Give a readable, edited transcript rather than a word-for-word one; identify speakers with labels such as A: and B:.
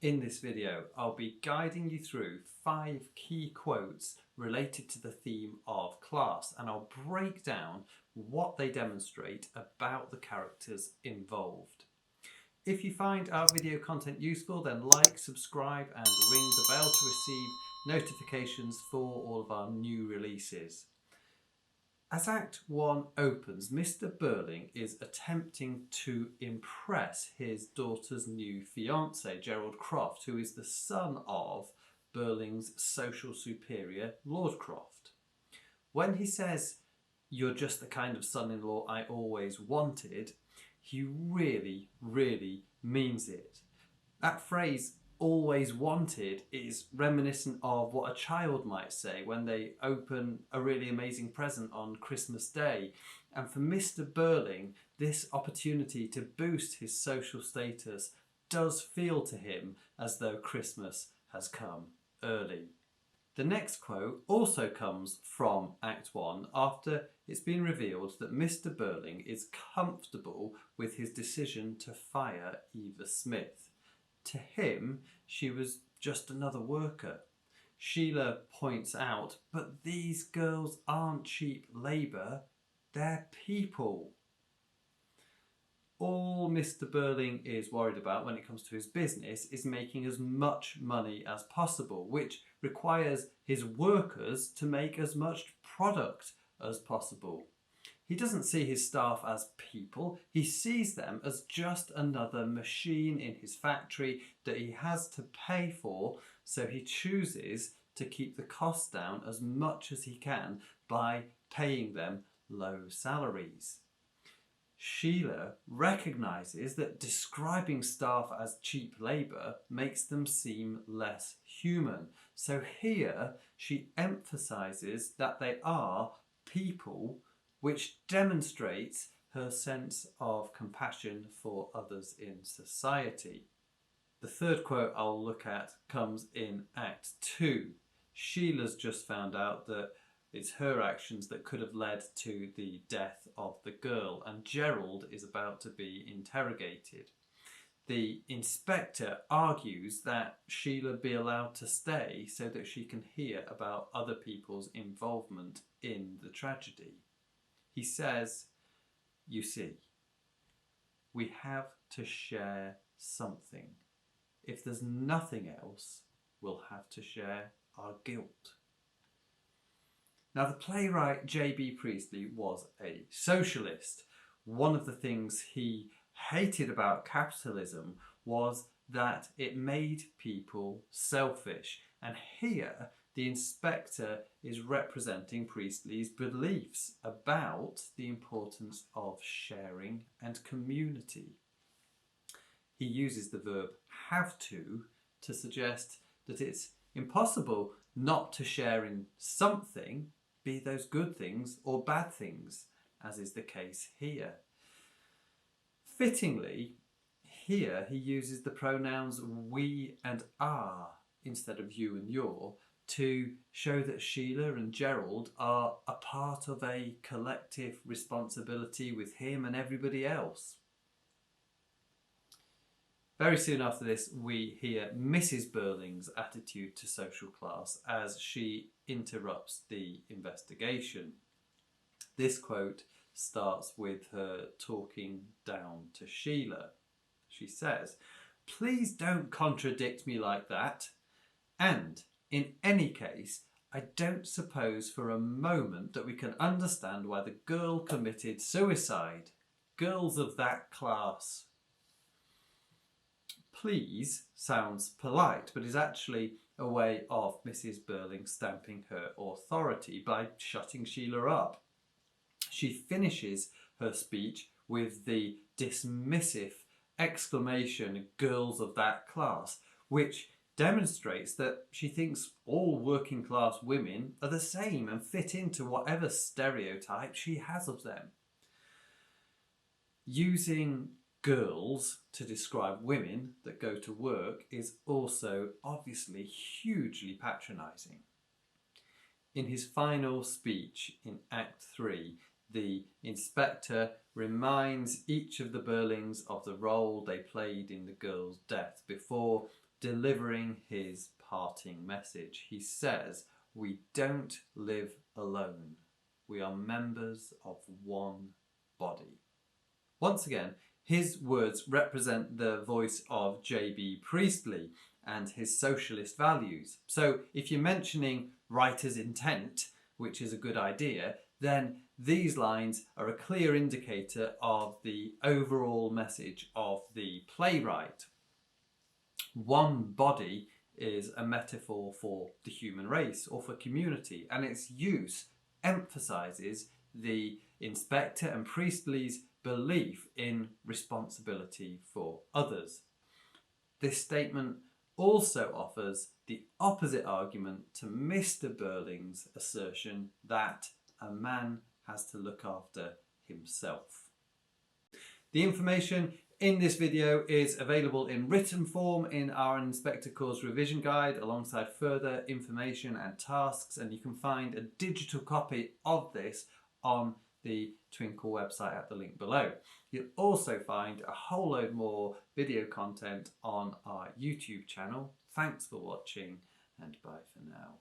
A: In this video, I'll be guiding you through 5 key quotes related to the theme of class, and I'll break down what they demonstrate about the characters involved. If you find our video content useful, then like, subscribe and ring the bell to receive notifications for all of our new releases. As Act 1 opens, Mr. Birling is attempting to impress his daughter's new fiancé, Gerald Croft, who is the son of Birling's social superior, Lord Croft. When he says, "You're just the kind of son-in-law I always wanted," he really, really means it. That phrase, "always wanted," is reminiscent of what a child might say when they open a really amazing present on Christmas Day. And for Mr. Birling, this opportunity to boost his social status does feel to him as though Christmas has come early. The next quote also comes from Act 1 after it's been revealed that Mr. Birling is comfortable with his decision to fire Eva Smith. To him, she was just another worker. Sheila points out, but these girls aren't cheap labour, they're people. All Mr. Birling is worried about when it comes to his business is making as much money as possible, which requires his workers to make as much product as possible. He doesn't see his staff as people, he sees them as just another machine in his factory that he has to pay for, so he chooses to keep the costs down as much as he can by paying them low salaries. Sheila recognises that describing staff as cheap labour makes them seem less human, so here she emphasises that they are people, which demonstrates her sense of compassion for others in society. The third quote I'll look at comes in Act 2. Sheila's just found out that it's her actions that could have led to the death of the girl, and Gerald is about to be interrogated. The inspector argues that Sheila be allowed to stay so that she can hear about other people's involvement in the tragedy. He says, "You see, we have to share something. If there's nothing else, we'll have to share our guilt." Now, the playwright J.B. Priestley was a socialist. One of the things he hated about capitalism was that it made people selfish. And here, the inspector is representing Priestley's beliefs about the importance of sharing and community. He uses the verb have to suggest that it's impossible not to share in something, be those good things or bad things, as is the case here. Fittingly, here he uses the pronouns we and our instead of you and your to show that Sheila and Gerald are a part of a collective responsibility with him and everybody else. Very soon after this, we hear Mrs. Birling's attitude to social class as she interrupts the investigation. This quote starts with her talking down to Sheila. She says, "Please don't contradict me like that. And in any case, I don't suppose for a moment that we can understand why the girl committed suicide. Girls of that class." Please sounds polite, but is actually a way of Mrs. Birling stamping her authority by shutting Sheila up. She finishes her speech with the dismissive exclamation, "girls of that class," which demonstrates that she thinks all working class women are the same and fit into whatever stereotype she has of them. Using girls to describe women that go to work is also obviously hugely patronising. In his final speech in Act 3, the inspector reminds each of the Birlings of the role they played in the girl's death before delivering his parting message. He says, "We don't live alone. We are members of one body." Once again, his words represent the voice of J.B. Priestley and his socialist values. So if you're mentioning writer's intent, which is a good idea, then these lines are a clear indicator of the overall message of the playwright. One body is a metaphor for the human race or for community, and its use emphasises the inspector and Priestley's belief in responsibility for others. This statement also offers the opposite argument to Mr. Birling's assertion that a man has to look after himself. The information in this video is available in written form in our Inspector Course revision guide alongside further information and tasks, and you can find a digital copy of this on the Twinkle website at the link below. You'll also find a whole load more video content on our YouTube channel. Thanks for watching, and bye for now.